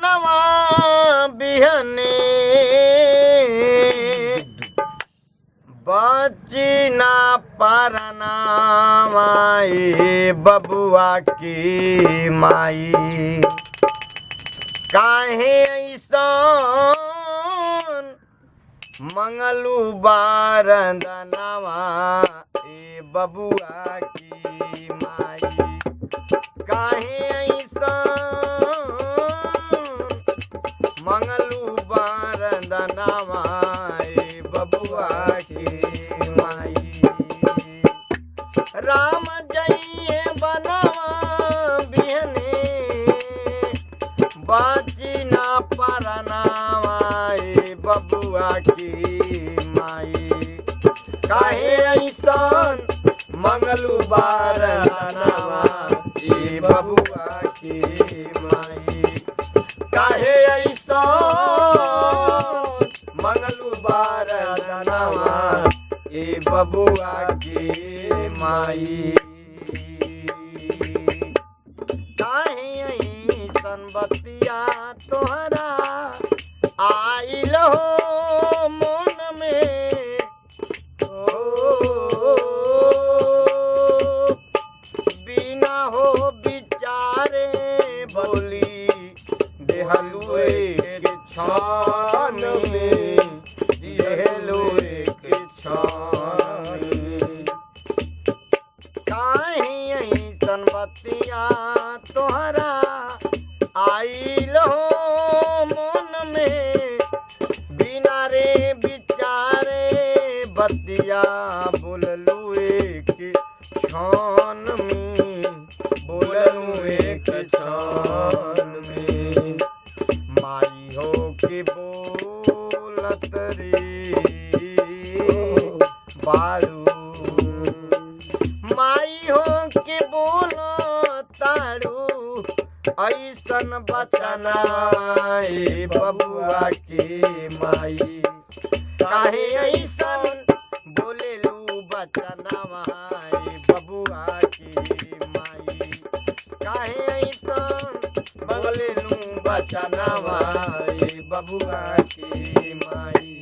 बनवा बिहने बची ना परना माई बबुआ की माई काहे ऐसन मंगलू बारंदनवा ए बबुआ की माई काहे ऐसन मंगलू बारंदनवा ए बबुआ की माई राम जइए बनवा बिहने बाची ना परनावा ए बबुआ की माई काहे ऐसन मंगलू बारनावा ए बबुआ की माई काहे ऐसन मंगलू बारनावा ए बबुआ की माई काहे ऐसन बतिया तोहरा आइल हो मन में बिना हो विचारे बोली देहलू एक क्षण में देहलू एक क्षण में काहे ऐसन बतिया तोहरा आइल हो मन में बिना रे विचारे बतिया बोललू एक क्षण में बोललू एक क्षण में माई हो के बोलत रे बारू माई हो के बोलतारू ऐसन बचना ए बबुआ के माई काहे ऐसन बोलेलू बचनवा ए बबुआ के माई काहे ऐसन बोलेलू बचनवा ए बबुआ के माई